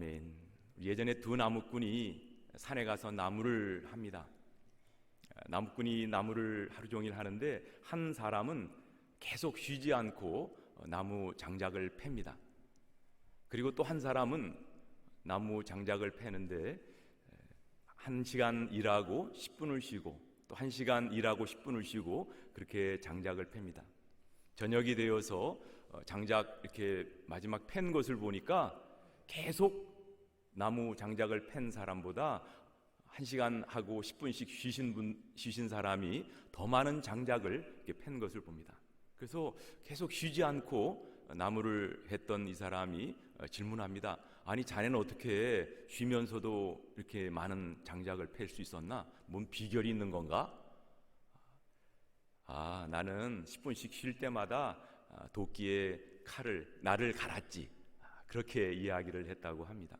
아멘. 예전에 두 나무꾼이 산에 가서 나무를 합니다. 나무꾼이 나무를 하루 종일 하는데 한 사람은 계속 쉬지 않고 나무 장작을 팹니다. 그리고 또 한 사람은 나무 장작을 패는데 1시간 일하고 10분을 쉬고 또 1시간 일하고 10분을 쉬고 그렇게 장작을 팹니다. 저녁이 되어서 장작 이렇게 마지막 팬 것을 보니까 계속 나무 장작을 팬 사람보다 1시간 하고 10분씩 쉬신 사람이 더 많은 장작을 이렇게 팬 것을 봅니다. 그래서 계속 쉬지 않고 나무를 했던 이 사람이 질문합니다. 아니, 자네는 어떻게 쉬면서도 이렇게 많은 장작을 팰 수 있었나? 뭔 비결이 있는 건가? 나는 10분씩 쉴 때마다 도끼에 나를 갈았지. 그렇게 이야기를 했다고 합니다.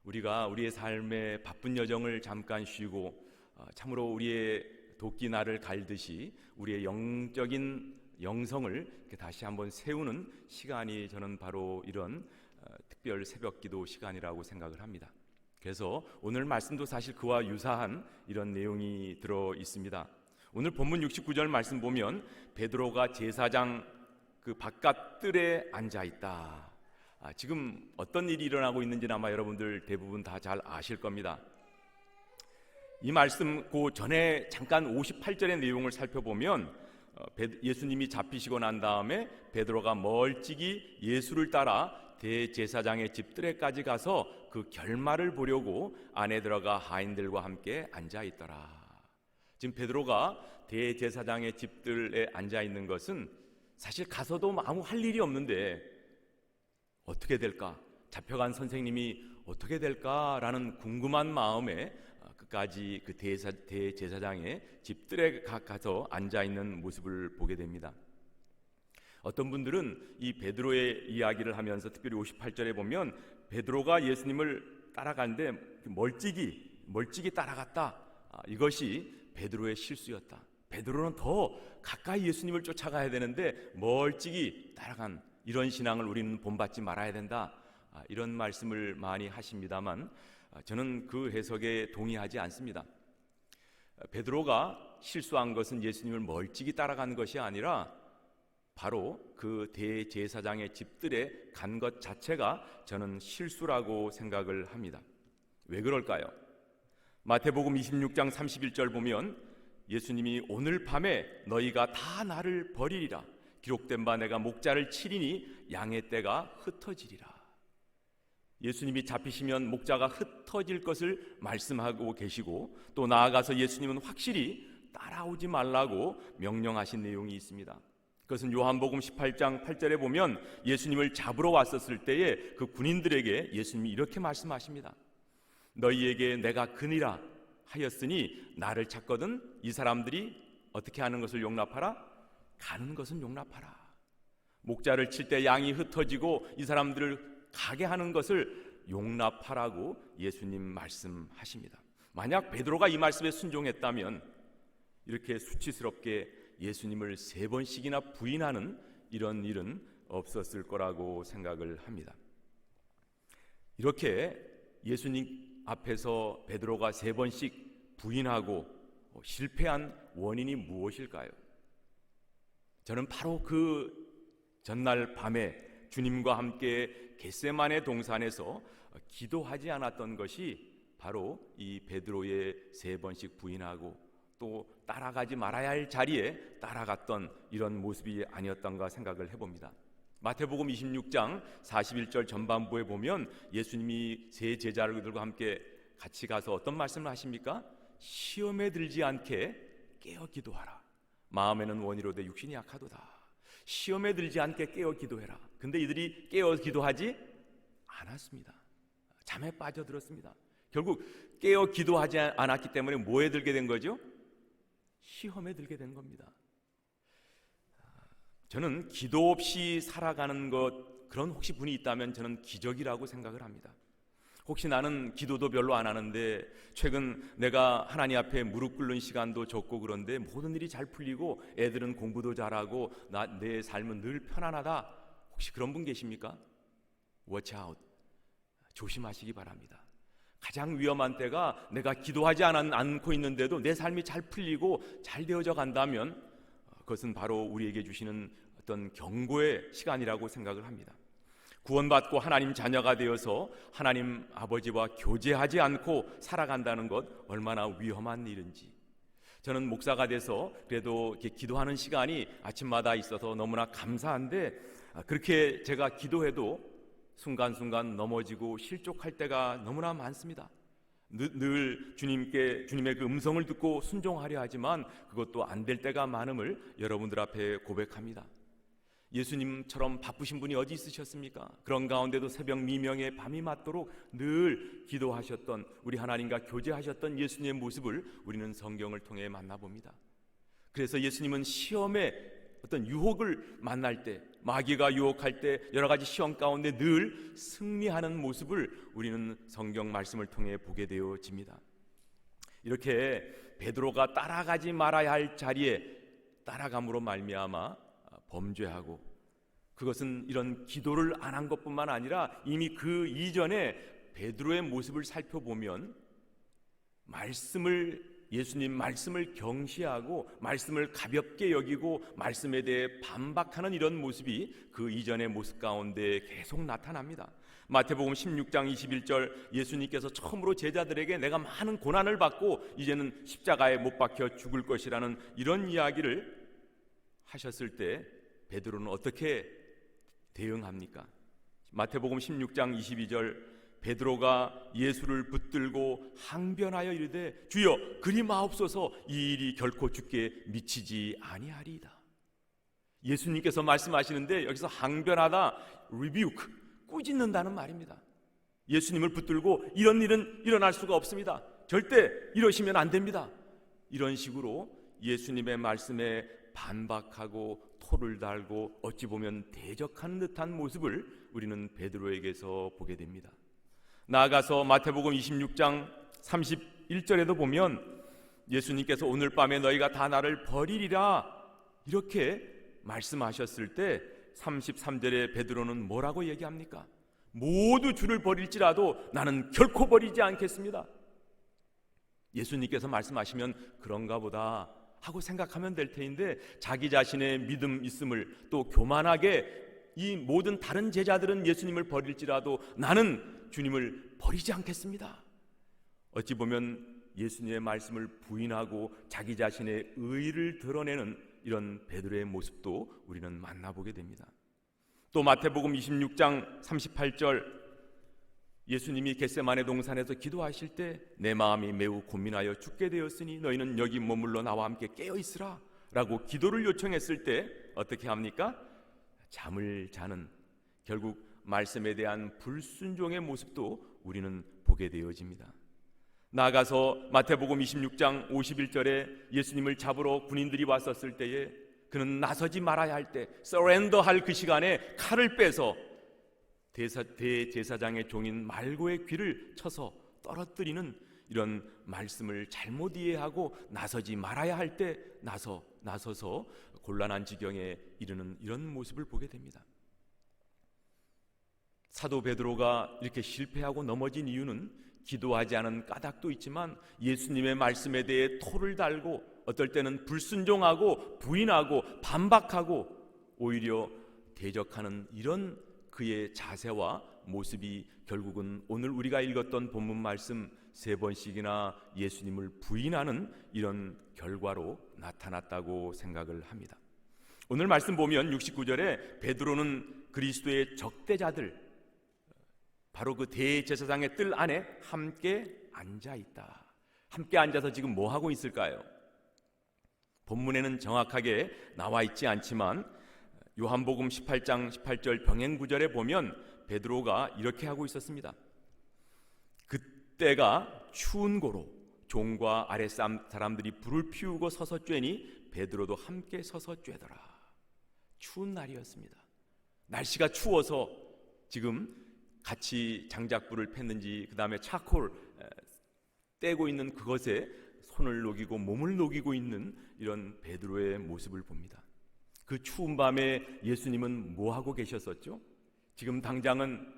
우리가 우리의 삶의 바쁜 여정을 잠깐 쉬고 참으로 우리의 도끼 나를 갈듯이 우리의 영적인 영성을 다시 한번 세우는 시간이 저는 바로 이런 특별 새벽기도 시간이라고 생각을 합니다. 그래서 오늘 말씀도 사실 그와 유사한 이런 내용이 들어 있습니다. 오늘 본문 69절 말씀 보면 베드로가 제사장 그 바깥 뜰에 앉아 있다. 지금 어떤 일이 일어나고 있는지는 아마 여러분들 대부분 다 잘 아실 겁니다. 이 말씀 그 전에 잠깐 58절의 내용을 살펴보면 예수님이 잡히시고 난 다음에 베드로가 멀찍이 예수를 따라 대제사장의 집 뜰에까지 가서 그 결말을 보려고 안에 들어가 하인들과 함께 앉아 있더라. 지금 베드로가 대제사장의 집 뜰에 앉아 있는 것은 사실 가서도 아무 할 일이 없는데 어떻게 될까? 잡혀간 선생님이 어떻게 될까라는 궁금한 마음에 끝까지 그 대제사장의 집들에 가서 앉아있는 모습을 보게 됩니다. 어떤 분들은 이 베드로의 이야기를 하면서 특별히 58절에 보면 베드로가 예수님을 따라가는데 멀찍이 따라갔다. 이것이 베드로의 실수였다. 베드로는 더 가까이 예수님을 쫓아가야 되는데 멀찍이 따라간 이런 신앙을 우리는 본받지 말아야 된다. 이런 말씀을 많이 하십니다만 저는 그 해석에 동의하지 않습니다. 베드로가 실수한 것은 예수님을 멀찍이 따라간 것이 아니라 바로 그 대제사장의 집들에 간 것 자체가 저는 실수라고 생각을 합니다. 왜 그럴까요? 마태복음 26장 31절 보면 예수님이 오늘 밤에 너희가 다 나를 버리리라. 기록된 바 내가 목자를 치리니 양의 떼가 흩어지리라. 예수님이 잡히시면 목자가 흩어질 것을 말씀하고 계시고 또 나아가서 예수님은 확실히 따라오지 말라고 명령하신 내용이 있습니다. 그것은 요한복음 18장 8절에 보면 예수님을 잡으러 왔었을 때에 그 군인들에게 예수님이 이렇게 말씀하십니다. 너희에게 내가 그니라 하였으니 나를 찾거든 이 사람들이 어떻게 하는 것을 용납하라? 가는 것은 용납하라. 목자를 칠 때 양이 흩어지고 이 사람들을 가게 하는 것을 용납하라고 예수님 말씀하십니다. 만약 베드로가 이 말씀에 순종했다면 이렇게 수치스럽게 예수님을 3번씩이나 부인하는 이런 일은 없었을 거라고 생각을 합니다. 이렇게 예수님 앞에서 베드로가 3번씩 부인하고 실패한 원인이 무엇일까요? 저는 바로 그 전날 밤에 주님과 함께 겟세마네 동산에서 기도하지 않았던 것이 바로 이 베드로의 3번씩 부인하고 또 따라가지 말아야 할 자리에 따라갔던 이런 모습이 아니었던가 생각을 해봅니다. 마태복음 26장 41절 전반부에 보면 예수님이 세 제자들과 함께 같이 가서 어떤 말씀을 하십니까? 시험에 들지 않게 깨어 기도하라. 마음에는 원이로되 육신이 약하도다. 시험에 들지 않게 깨어 기도해라. 근데 이들이 깨어 기도하지 않았습니다. 잠에 빠져들었습니다. 결국 깨어 기도하지 않았기 때문에 뭐에 들게 된 거죠? 시험에 들게 된 겁니다. 저는 기도 없이 살아가는 것, 그런 혹시 분이 있다면 저는 기적이라고 생각을 합니다. 혹시 나는 기도도 별로 안 하는데 최근 내가 하나님 앞에 무릎 꿇는 시간도 적고 그런데 모든 일이 잘 풀리고 애들은 공부도 잘하고 내 삶은 늘 편안하다. 혹시 그런 분 계십니까? Watch out. 조심하시기 바랍니다. 가장 위험한 때가 내가 기도하지 않고 있는데도 내 삶이 잘 풀리고 잘 되어져 간다면 그것은 바로 우리에게 주시는 어떤 경고의 시간이라고 생각을 합니다. 구원받고 하나님 자녀가 되어서 하나님 아버지와 교제하지 않고 살아간다는 것 얼마나 위험한 일인지, 저는 목사가 돼서 그래도 이렇게 기도하는 시간이 아침마다 있어서 너무나 감사한데, 그렇게 제가 기도해도 순간순간 넘어지고 실족할 때가 너무나 많습니다. 늘 주님의 그 음성을 듣고 순종하려 하지만 그것도 안 될 때가 많음을 여러분들 앞에 고백합니다. 예수님처럼 바쁘신 분이 어디 있으셨습니까? 그런 가운데도 새벽 미명에 밤이 맞도록 늘 기도하셨던, 우리 하나님과 교제하셨던 예수님의 모습을 우리는 성경을 통해 만나봅니다. 그래서 예수님은 시험의 어떤 유혹을 만날 때, 마귀가 유혹할 때 여러 가지 시험 가운데 늘 승리하는 모습을 우리는 성경 말씀을 통해 보게 되어집니다. 이렇게 베드로가 따라가지 말아야 할 자리에 따라감으로 말미암아 범죄하고, 그것은 이런 기도를 안 한 것뿐만 아니라 이미 그 이전에 베드로의 모습을 살펴보면 예수님 말씀을 경시하고 말씀을 가볍게 여기고 말씀에 대해 반박하는 이런 모습이 그 이전의 모습 가운데 계속 나타납니다. 마태복음 16장 21절, 예수님께서 처음으로 제자들에게 내가 많은 고난을 받고 이제는 십자가에 못 박혀 죽을 것이라는 이런 이야기를 하셨을 때 베드로는 어떻게 대응합니까? 마태복음 16장 22절, 베드로가 예수를 붙들고 항변하여 이르되 주여 그리 마옵소서, 이 일이 결코 주께 미치지 아니하리이다. 예수님께서 말씀하시는데 여기서 항변하다, rebuke, 꾸짖는다는 말입니다. 예수님을 붙들고 이런 일은 일어날 수가 없습니다. 절대 이러시면 안 됩니다. 이런 식으로 예수님의 말씀에 반박하고 토를 달고 어찌 보면 대적하는 듯한 모습을 우리는 베드로에게서 보게 됩니다. 나아가서 마태복음 26장 31절에도 보면 예수님께서 오늘 밤에 너희가 다 나를 버리리라 이렇게 말씀하셨을 때 33절에 베드로는 뭐라고 얘기합니까? 모두 주를 버릴지라도 나는 결코 버리지 않겠습니다. 예수님께서 말씀하시면 그런가 보다 하고 생각하면 될 테인데, 자기 자신의 믿음 있음을 또 교만하게 이 모든 다른 제자들은 예수님을 버릴지라도 나는 주님을 버리지 않겠습니다. 어찌 보면 예수님의 말씀을 부인하고 자기 자신의 의의를 드러내는 이런 베드로의 모습도 우리는 만나보게 됩니다. 또 마태복음 26장 38절, 예수님이 겟세마네 동산에서 기도하실 때 내 마음이 매우 고민하여 죽게 되었으니 너희는 여기 머물러 나와 함께 깨어 있으라 라고 기도를 요청했을 때 어떻게 합니까? 잠을 자는, 결국 말씀에 대한 불순종의 모습도 우리는 보게 되어집니다. 나아가서 마태복음 26장 51절에 예수님을 잡으러 군인들이 왔었을 때에 그는 나서지 말아야 할 때, 서렌더할 그 시간에 칼을 빼서 대제사장의 종인 말고의 귀를 쳐서 떨어뜨리는 이런 말씀을 잘못 이해하고 나서지 말아야 할 때 나서서 곤란한 지경에 이르는 이런 모습을 보게 됩니다. 사도 베드로가 이렇게 실패하고 넘어진 이유는 기도하지 않은 까닭도 있지만 예수님의 말씀에 대해 토를 달고 어떨 때는 불순종하고 부인하고 반박하고 오히려 대적하는 이런 그의 자세와 모습이 결국은 오늘 우리가 읽었던 본문 말씀 3번씩이나 예수님을 부인하는 이런 결과로 나타났다고 생각을 합니다. 오늘 말씀 보면 69절에 베드로는 그리스도의 적대자들, 바로 그 대제사장의 뜰 안에 함께 앉아 있다. 함께 앉아서 지금 뭐 하고 있을까요? 본문에는 정확하게 나와 있지 않지만 요한복음 18장 18절 병행 구절에 보면 베드로가 이렇게 하고 있었습니다. 그때가 추운 고로 종과 아랫 사람들이 불을 피우고 서서 쬐니 베드로도 함께 서서 쬐더라. 추운 날이었습니다. 날씨가 추워서 지금 같이 장작불을 폈는지 그 다음에 차콜 떼고 있는 그것에 손을 녹이고 몸을 녹이고 있는 이런 베드로의 모습을 봅니다. 그 추운 밤에 예수님은 뭐 하고 계셨었죠? 지금 당장은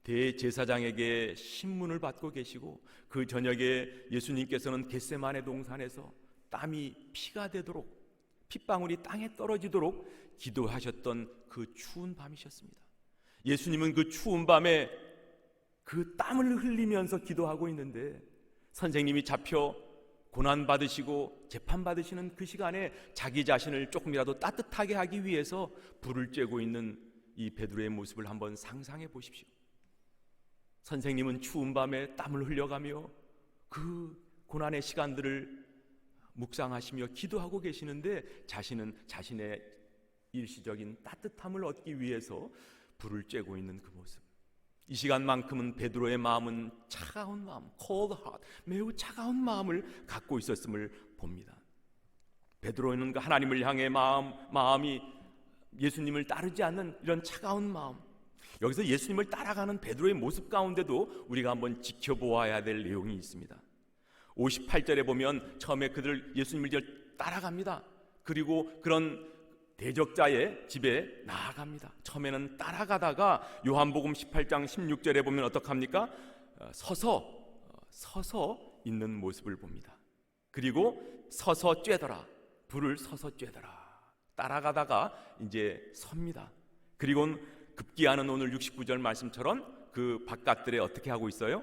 대제사장에게 신문을 받고 계시고 그 저녁에 예수님께서는 겟세마네 동산에서 땀이 피가 되도록 핏방울이 땅에 떨어지도록 기도하셨던 그 추운 밤이셨습니다. 예수님은 그 추운 밤에 그 땀을 흘리면서 기도하고 있는데 선생님이 잡혀 고난받으시고 재판받으시는 그 시간에 자기 자신을 조금이라도 따뜻하게 하기 위해서 불을 쬐고 있는 이 베드로의 모습을 한번 상상해 보십시오. 선생님은 추운 밤에 땀을 흘려가며 그 고난의 시간들을 묵상하시며 기도하고 계시는데 자신은 자신의 일시적인 따뜻함을 얻기 위해서 불을 쬐고 있는 그 모습. 이 시간만큼은 베드로의 마음은 차가운 마음, cold heart, 매우 차가운 마음을 갖고 있었음을 봅니다. 베드로는 그 하나님을 향해 마음이 예수님을 따르지 않는 이런 차가운 마음, 여기서 예수님을 따라가는 베드로의 모습 가운데도 우리가 한번 지켜보아야 될 내용이 있습니다. 58절에 보면 처음에 그들 예수님을 따라갑니다. 그리고 그런 대적자의 집에 나아갑니다. 처음에는 따라가다가 요한복음 18장 16절에 보면 어떡합니까? 서서 있는 모습을 봅니다. 그리고 서서 쬐더라, 불을 서서 쬐더라. 따라가다가 이제 섭니다. 그리고 급기야는 오늘 69절 말씀처럼 그 바깥들에 어떻게 하고 있어요?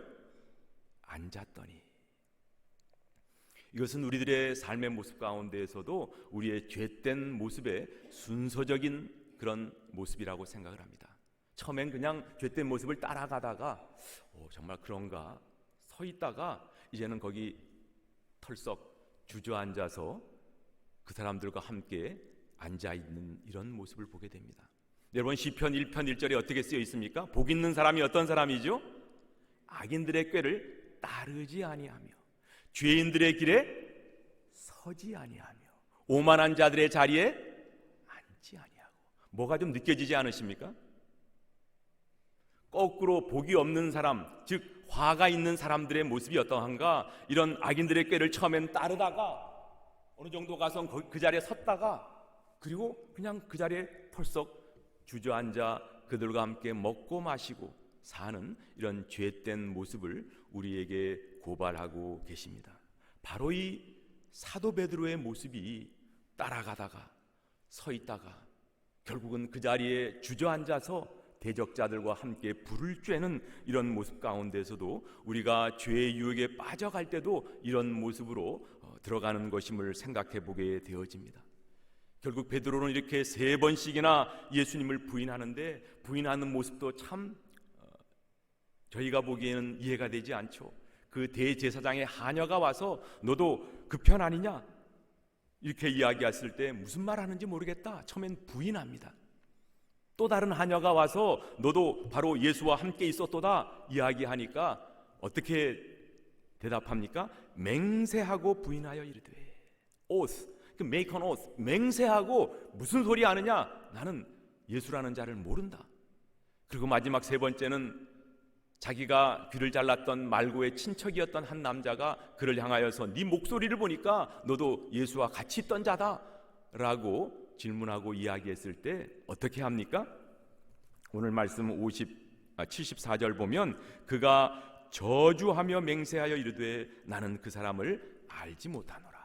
앉았더니. 이것은 우리들의 삶의 모습 가운데에서도 우리의 죄된 모습의 순서적인 그런 모습이라고 생각을 합니다. 처음엔 그냥 죄된 모습을 따라가다가 정말 그런가 서 있다가 이제는 거기 털썩 주저앉아서 그 사람들과 함께 앉아있는 이런 모습을 보게 됩니다. 여러분 시편 1편 1절에 어떻게 쓰여 있습니까? 복 있는 사람이 어떤 사람이죠? 악인들의 꾀를 따르지 아니하며 죄인들의 길에 서지 아니하며 오만한 자들의 자리에 앉지 아니하고. 뭐가 좀 느껴지지 않으십니까? 거꾸로 복이 없는 사람, 즉 화가 있는 사람들의 모습이 어떠한가? 이런 악인들의 꾀를 처음엔 따르다가 어느 정도 가서 그 자리에 섰다가 그리고 그냥 그 자리에 펄썩 주저앉아 그들과 함께 먹고 마시고 사는 이런 죄된 모습을 우리에게 고발하고 계십니다. 바로 이 사도 베드로의 모습이 따라가다가 서 있다가 결국은 그 자리에 주저앉아서 대적자들과 함께 불을 쬐는 이런 모습 가운데서도 우리가 죄의 유혹에 빠져갈 때도 이런 모습으로 들어가는 것임을 생각해 보게 되어집니다. 결국 베드로는 이렇게 3번씩이나 예수님을 부인하는데 부인하는 모습도 참 저희가 보기에는 이해가 되지 않죠. 그 대제사장의 하녀가 와서 너도 그 편 아니냐? 이렇게 이야기했을 때 무슨 말 하는지 모르겠다. 처음엔 부인합니다. 또 다른 하녀가 와서 너도 바로 예수와 함께 있었도다 이야기하니까 어떻게 대답합니까? 맹세하고 부인하여 이르되 oath, make an oath, 맹세하고 무슨 소리 하느냐? 나는 예수라는 자를 모른다. 그리고 마지막 3번째는 자기가 귀를 잘랐던 말고의 친척이었던 한 남자가 그를 향하여서 네 목소리를 보니까 너도 예수와 같이 있던 자다 라고 질문하고 이야기했을 때 어떻게 합니까? 오늘 말씀 74절 보면 그가 저주하며 맹세하여 이르되 나는 그 사람을 알지 못하노라.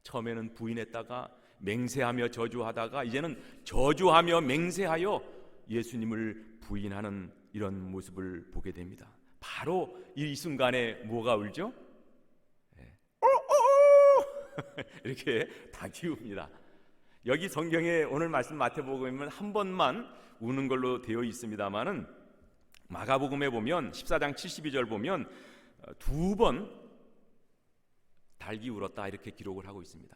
처음에는 부인했다가 맹세하며 저주하다가 이제는 저주하며 맹세하여 예수님을 부인하는 이런 모습을 보게 됩니다. 바로 이 순간에 뭐가 울죠? 이렇게 다 키웁니다. 여기 성경에 오늘 말씀 마태복음에는 한 번만 우는 걸로 되어 있습니다만은 마가복음에 보면 14장 72절 보면 2번 달기 울었다 이렇게 기록을 하고 있습니다.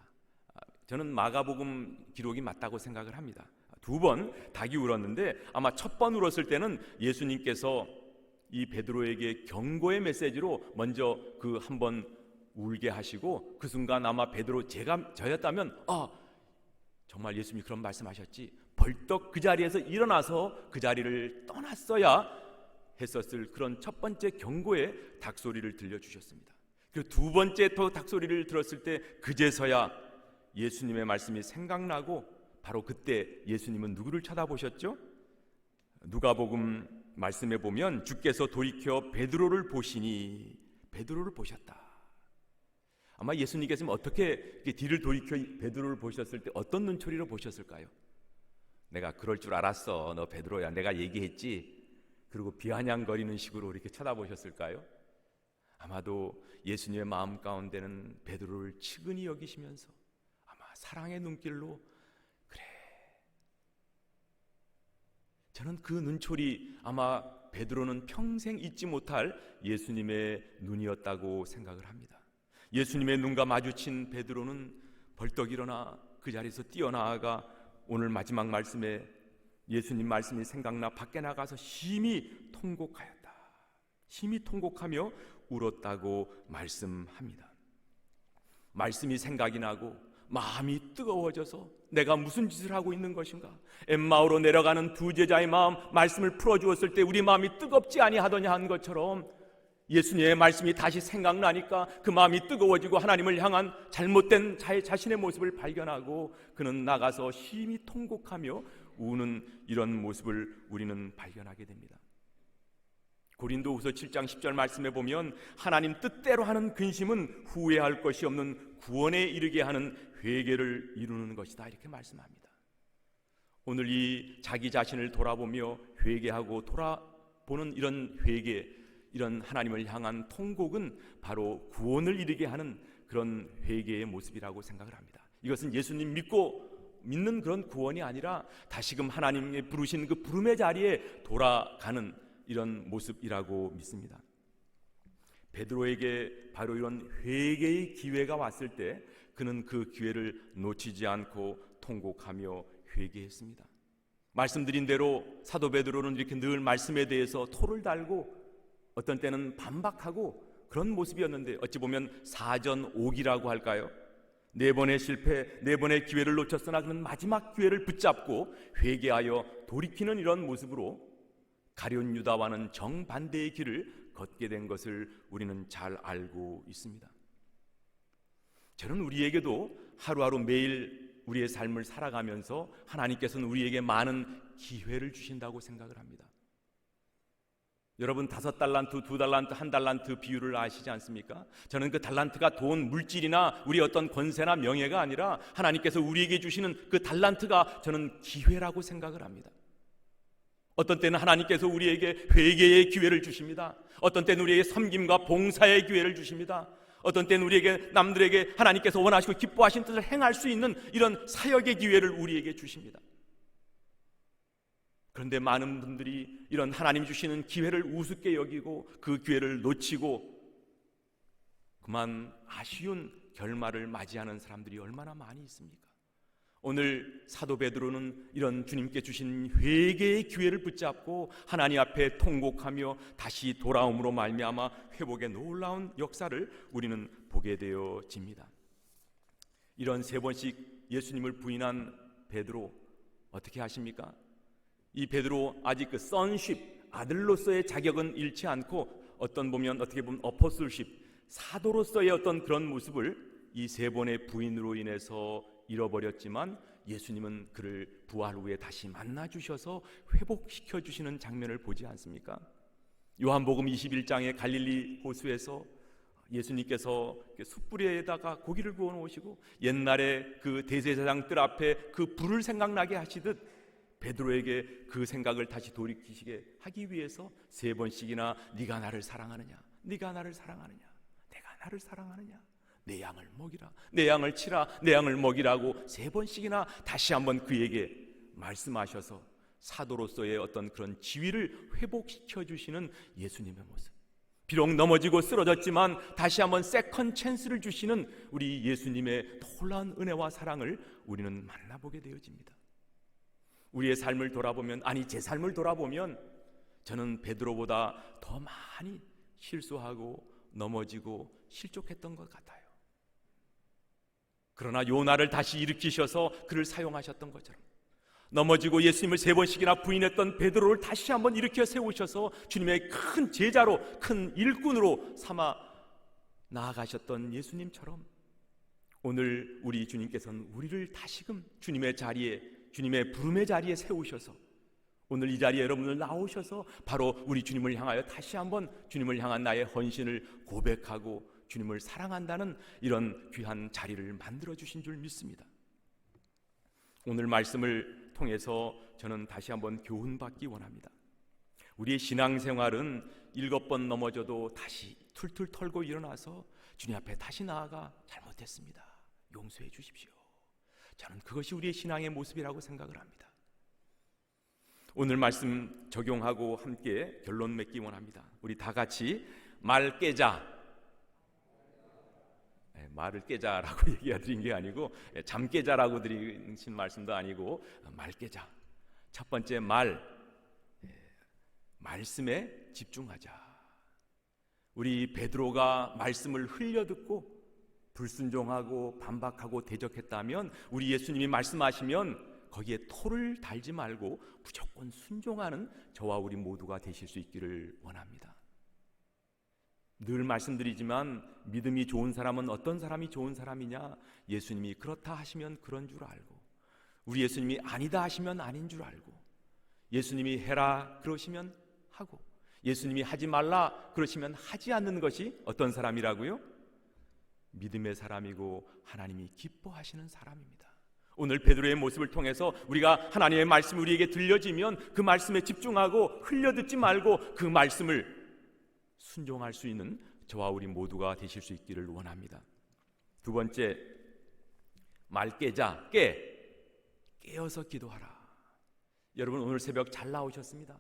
저는 마가복음 기록이 맞다고 생각을 합니다. 2번 닭이 울었는데 아마 첫 번 울었을 때는 예수님께서 이 베드로에게 경고의 메시지로 먼저 그 한 번 울게 하시고 그 순간 아마 베드로 저였다면 정말 예수님이 그런 말씀하셨지 벌떡 그 자리에서 일어나서 그 자리를 떠났어야 했었을 그런 첫 번째 경고의 닭소리를 들려주셨습니다. 그리고 2번째 또 닭소리를 들었을 때 그제서야 예수님의 말씀이 생각나고 바로 그때 예수님은 누구를 쳐다보셨죠? 누가복음 말씀에 보면 주께서 돌이켜 베드로를 보시니, 베드로를 보셨다. 아마 예수님께서 어떻게 뒤를 돌이켜 베드로를 보셨을 때 어떤 눈초리로 보셨을까요? 내가 그럴 줄 알았어, 너 베드로야, 내가 얘기했지. 그리고 비아냥거리는 식으로 이렇게 쳐다보셨을까요? 아마도 예수님의 마음 가운데는 베드로를 측은히 여기시면서 아마 사랑의 눈길로, 그래, 저는 그 눈초리, 아마 베드로는 평생 잊지 못할 예수님의 눈이었다고 생각을 합니다. 예수님의 눈과 마주친 베드로는 벌떡 일어나 그 자리에서 뛰어나아가 오늘 마지막 말씀에 예수님 말씀이 생각나 밖에 나가서 심히 통곡하였다. 심히 통곡하며 울었다고 말씀합니다. 말씀이 생각이 나고 마음이 뜨거워져서 내가 무슨 짓을 하고 있는 것인가? 엠마오로 내려가는 두 제자의 마음, 말씀을 풀어주었을 때 우리 마음이 뜨겁지 아니하더냐 한 것처럼 예수님의 말씀이 다시 생각나니까 그 마음이 뜨거워지고 하나님을 향한 잘못된 자신의 모습을 발견하고 그는 나가서 심히 통곡하며 우는 이런 모습을 우리는 발견하게 됩니다. 고린도후서 7장 10절 말씀에 보면 하나님 뜻대로 하는 근심은 후회할 것이 없는 구원에 이르게 하는 회개를 이루는 것이다, 이렇게 말씀합니다. 오늘 이 자기 자신을 돌아보며 회개하고 돌아보는 이런 회개, 이런 하나님을 향한 통곡은 바로 구원을 이루게 하는 그런 회개의 모습이라고 생각을 합니다. 이것은 예수님 믿는 그런 구원이 아니라 다시금 하나님의 부르신 그 부름의 자리에 돌아가는 이런 모습이라고 믿습니다. 베드로에게 바로 이런 회개의 기회가 왔을 때 그는 그 기회를 놓치지 않고 통곡하며 회개했습니다. 말씀드린 대로 사도 베드로는 이렇게 늘 말씀에 대해서 토를 달고 어떤 때는 반박하고 그런 모습이었는데 어찌 보면 사전오기라고 할까요? 4번의 실패, 4번의 기회를 놓쳤으나 그는 마지막 기회를 붙잡고 회개하여 돌이키는 이런 모습으로 가룟 유다와는 정반대의 길을 걷게 된 것을 우리는 잘 알고 있습니다. 저는 우리에게도 하루하루 매일 우리의 삶을 살아가면서 하나님께서는 우리에게 많은 기회를 주신다고 생각을 합니다. 여러분 5달란트, 2달란트, 1달란트 비율을 아시지 않습니까? 저는 그 달란트가 돈, 물질이나 우리 어떤 권세나 명예가 아니라 하나님께서 우리에게 주시는 그 달란트가 저는 기회라고 생각을 합니다. 어떤 때는 하나님께서 우리에게 회개의 기회를 주십니다. 어떤 때는 우리에게 섬김과 봉사의 기회를 주십니다. 어떤 때는 우리에게 남들에게 하나님께서 원하시고 기뻐하신 뜻을 행할 수 있는 이런 사역의 기회를 우리에게 주십니다. 그런데 많은 분들이 이런 하나님 주시는 기회를 우습게 여기고 그 기회를 놓치고 그만 아쉬운 결말을 맞이하는 사람들이 얼마나 많이 있습니까? 오늘 사도 베드로는 이런 주님께 주신 회개의 기회를 붙잡고 하나님 앞에 통곡하며 다시 돌아옴으로 말미암아 회복의 놀라운 역사를 우리는 보게 되어집니다. 이런 3번씩 예수님을 부인한 베드로 어떻게 하십니까? 이 베드로 아직 그 sonship, 아들로서의 자격은 잃지 않고 어떻게 보면 apostleship, 사도로서의 어떤 그런 모습을 이 3번의 부인으로 인해서 잃어버렸지만 예수님은 그를 부활 후에 다시 만나 주셔서 회복시켜 주시는 장면을 보지 않습니까? 요한복음 21장의 갈릴리 호수에서 예수님께서 숯불에다가 고기를 구워 놓으시고 옛날에 그 대제사장 뜰 앞에 그 불을 생각나게 하시듯 베드로에게 그 생각을 다시 돌이키시게 하기 위해서 3번씩이나 네가 나를 사랑하느냐, 네가 나를 사랑하느냐, 내가 나를 사랑하느냐, 내 양을 먹이라, 내 양을 치라, 내 양을 먹이라고 3번씩이나 다시 한번 그에게 말씀하셔서 사도로서의 어떤 그런 지위를 회복시켜 주시는 예수님의 모습. 비록 넘어지고 쓰러졌지만 다시 한번 세컨 찬스를 주시는 우리 예수님의 놀라운 은혜와 사랑을 우리는 만나보게 되어집니다. 우리의 삶을 돌아보면, 아니 제 삶을 돌아보면 저는 베드로보다 더 많이 실수하고 넘어지고 실족했던 것 같아요. 그러나 요나를 다시 일으키셔서 그를 사용하셨던 것처럼 넘어지고 예수님을 3번씩이나 부인했던 베드로를 다시 한번 일으켜 세우셔서 주님의 큰 제자로, 큰 일꾼으로 삼아 나아가셨던 예수님처럼 오늘 우리 주님께서는 우리를 다시금 주님의 자리에, 주님의 부름의 자리에 세우셔서 오늘 이 자리에 여러분들 나오셔서 바로 우리 주님을 향하여 다시 한번 주님을 향한 나의 헌신을 고백하고 주님을 사랑한다는 이런 귀한 자리를 만들어 주신 줄 믿습니다. 오늘 말씀을 통해서 저는 다시 한번 교훈받기 원합니다. 우리의 신앙생활은 7번 넘어져도 다시 툴툴 털고 일어나서 주님 앞에 다시 나아가 잘못했습니다, 용서해 주십시오. 저는 그것이 우리의 신앙의 모습이라고 생각을 합니다. 오늘 말씀 적용하고 함께 결론 맺기 원합니다. 우리 다 같이 말 깨자. 말을 깨자라고 얘기해드린 게 아니고 잠 깨자라고 드리신 말씀도 아니고 말 깨자. 첫 번째 말씀에 집중하자. 우리 베드로가 말씀을 흘려듣고 불순종하고 반박하고 대적했다면 우리 예수님이 말씀하시면 거기에 토를 달지 말고 무조건 순종하는 저와 우리 모두가 되실 수 있기를 원합니다. 늘 말씀드리지만 믿음이 좋은 사람은 어떤 사람이 좋은 사람이냐? 예수님이 그렇다 하시면 그런 줄 알고, 우리 예수님이 아니다 하시면 아닌 줄 알고, 예수님이 해라 그러시면 하고, 예수님이 하지 말라 그러시면 하지 않는 것이 어떤 사람이라고요? 믿음의 사람이고 하나님이 기뻐하시는 사람입니다. 오늘 베드로의 모습을 통해서 우리가 하나님의 말씀이 우리에게 들려지면 그 말씀에 집중하고 흘려듣지 말고 그 말씀을 순종할 수 있는 저와 우리 모두가 되실 수 있기를 원합니다. 두 번째, 말 깨자. 깨어서 기도하라. 여러분 오늘 새벽 잘 나오셨습니다.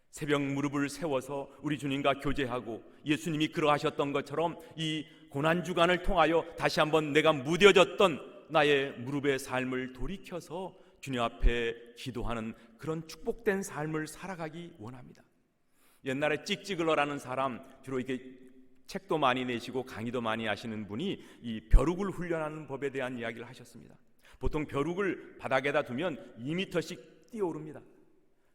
새벽 무릎을 세워서 우리 주님과 교제하고 예수님이 그러하셨던 것처럼 이 고난주간을 통하여 다시 한번 내가 무뎌졌던 나의 무릎의 삶을 돌이켜서 주님 앞에 기도하는 그런 축복된 삶을 살아가기 원합니다. 옛날에 찍찍을러라는 사람, 주로 이렇게 책도 많이 내시고 강의도 많이 하시는 분이 이 벼룩을 훈련하는 법에 대한 이야기를 하셨습니다. 보통 벼룩을 바닥에다 두면 2m씩 뛰어오릅니다.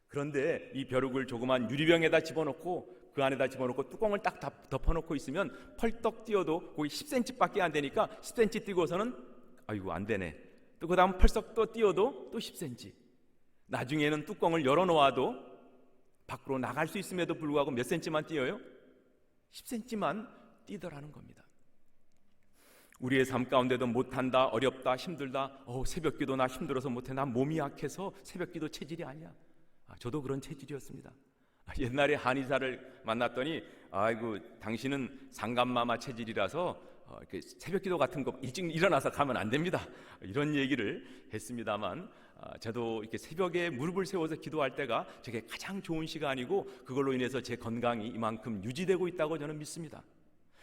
그런데 이 벼룩을 조그만 유리병에다 집어넣고 그 안에다 집어넣고 뚜껑을 딱 덮어놓고 있으면 펄떡 뛰어도 거기 10cm밖에 안 되니까 10cm 뛰고서는 아이고 안 되네, 또 그 다음 펄썩 또 뛰어도 또 10cm, 나중에는 뚜껑을 열어놓아도 밖으로 나갈 수 있음에도 불구하고 몇 cm만 뛰어요? 10cm만 뛰더라는 겁니다. 우리의 삶 가운데도 못한다, 어렵다, 힘들다, 새벽기도 나 힘들어서 못해, 나 몸이 약해서 새벽기도 체질이 아니야. 저도 그런 체질이었습니다. 옛날에 한의사를 만났더니 아이고 당신은 상감마마 체질이라서 새벽기도 같은 거 일찍 일어나서 가면 안 됩니다, 이런 얘기를 했습니다만 저도 이렇게 새벽에 무릎을 세워서 기도할 때가 제게 가장 좋은 시간이고 그걸로 인해서 제 건강이 이만큼 유지되고 있다고 저는 믿습니다.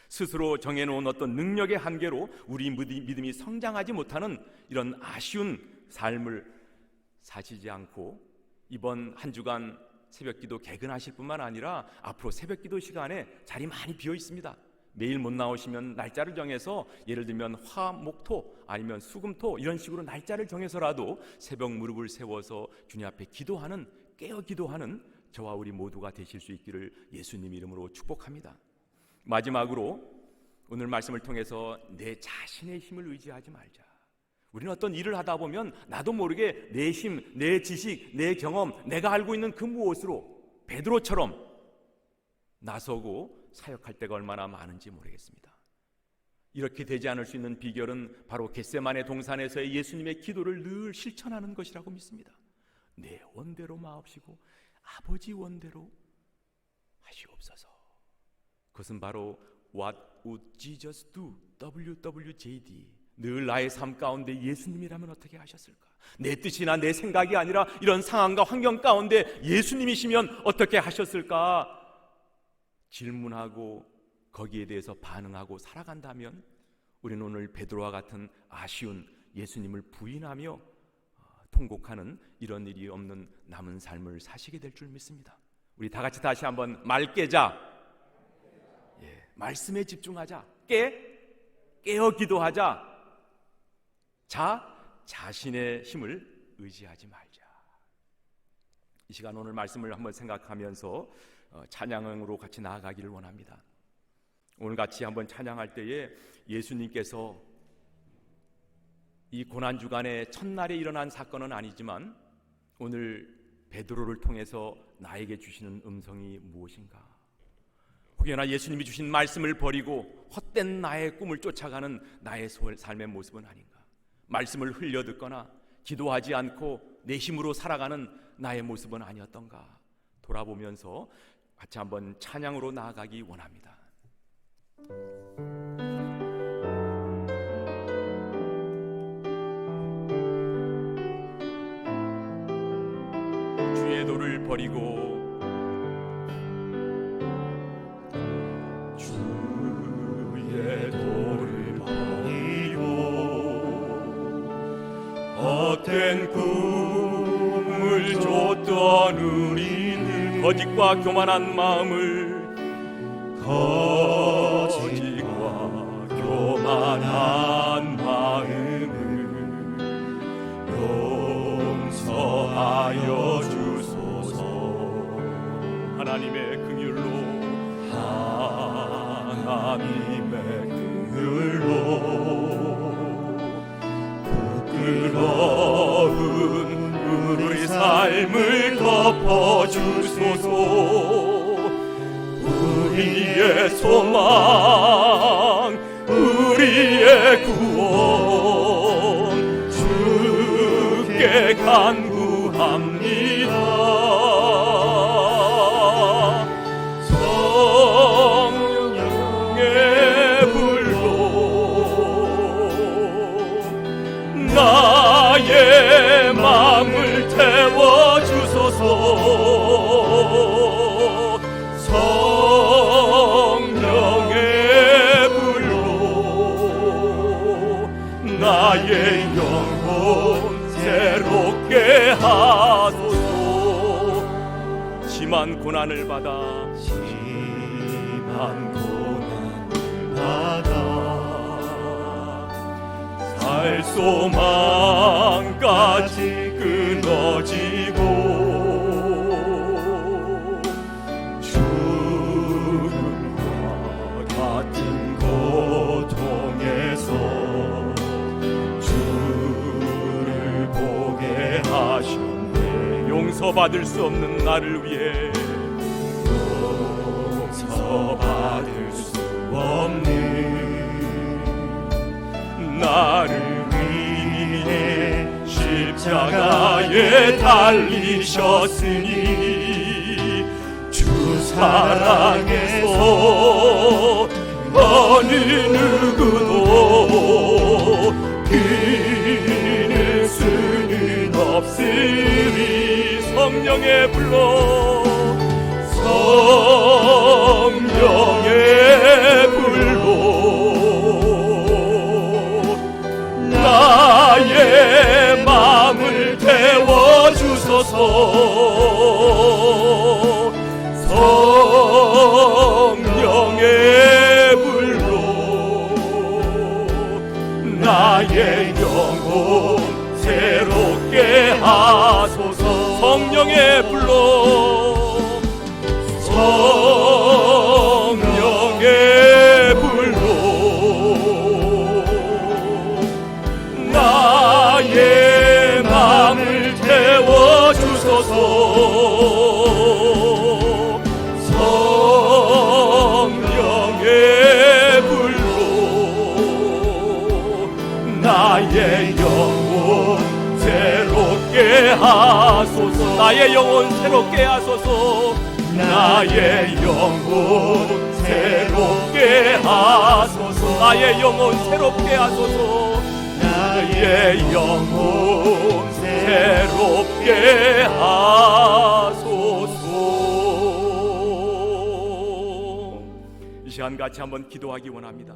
스스로 정해놓은 어떤 능력의 한계로 우리 믿음이 성장하지 못하는 이런 아쉬운 삶을 사시지 않고 이번 한 주간 새벽기도 개근하실 뿐만 아니라 앞으로 새벽기도 시간에 자리 많이 비어 있습니다. 매일 못 나오시면 날짜를 정해서 예를 들면 화, 목, 토 아니면 수금, 토 이런 식으로 날짜를 정해서라도 새벽 무릎을 세워서 주님 앞에 기도하는, 깨어 기도하는 저와 우리 모두가 되실 수 있기를 예수님 이름으로 축복합니다. 마지막으로 오늘 말씀을 통해서 내 자신의 힘을 의지하지 말자. 우리는 어떤 일을 하다 보면 나도 모르게 내 힘, 내 지식, 내 경험, 내가 알고 있는 그 무엇으로 베드로처럼 나서고 사역할 때가 얼마나 많은지 모르겠습니다. 이렇게 되지 않을 수 있는 비결은 바로 겟세마네 동산에서의 예수님의 기도를 늘 실천하는 것이라고 믿습니다. 내 원대로 마옵시고 아버지 원대로 하시옵소서. 그것은 바로 What would Jesus do? WWJD. 늘 나의 삶 가운데 예수님이라면 어떻게 하셨을까? 내 뜻이나 내 생각이 아니라 이런 상황과 환경 가운데 예수님이시면 어떻게 하셨을까? 질문하고 거기에 대해서 반응하고 살아간다면 우리는 오늘 베드로와 같은 아쉬운 예수님을 부인하며 통곡하는 이런 일이 없는 남은 삶을 사시게 될 줄 믿습니다. 우리 다 같이 다시 한번 말 깨자. 말씀에 집중하자. 깨어 기도하자. 자신의 힘을 의지하지 말자. 이 시간 오늘 말씀을 한번 생각하면서 찬양으로 같이 나아가기를 원합니다. 오늘 같이 한번 찬양할 때에 예수님께서 이 고난주간의 첫날에 일어난 사건은 아니지만 오늘 베드로를 통해서 나에게 주시는 음성이 무엇인가? 혹여나 예수님이 주신 말씀을 버리고 헛된 나의 꿈을 쫓아가는 나의 삶의 모습은 아닌가? 말씀을 흘려 듣거나 기도하지 않고 내 힘으로 살아가는 나의 모습은 아니었던가? 돌아보면서 같이 한번 찬양으로 나아가기 원합니다. 주의 도를 버리고 주의 도를 버리고 헛된 꿈을 쫓던 우리는 거짓과 교만한 마음을 거짓과 교만한 마음을 용서하여 주소서. 하나님의 긍휼로 하나님의 긍휼로 부끄러운 우리 삶을 덮어주소서. 우리의 소망, 우리의 구원 주께 간구합니다. 성령의 불로 나의 마음을 태워주소서. 성령의 불로 나의 영혼 새롭게 하소서. 심한 고난을 받아 살 소망까지 끊어지고 죽음과 같은 고통에서 주를 보게 하셨네. 용서받을 수 없는 나를 위해 용서받을 수 없는 나를 위해 십자가에 달리셨으니 주 사랑에서 어느 누구도 끊을 수는 없으니 성령의 불로 성령의 불로 나의 마음을 태워주소서. 성령의 불로 나의 영혼 새롭게 하소서. 성령의 불로 성령의 불로 나의 마음을 태워주소서. 성령의 불로 나의 영혼 새롭게 하소서. 나의 영혼 새롭게 하소서. 나의 영혼 새롭게 하소서. 나의 영혼 새롭게 하소서. 나의 영혼 새롭게 하소서. 이 시간 같이 한번 기도하기 원합니다.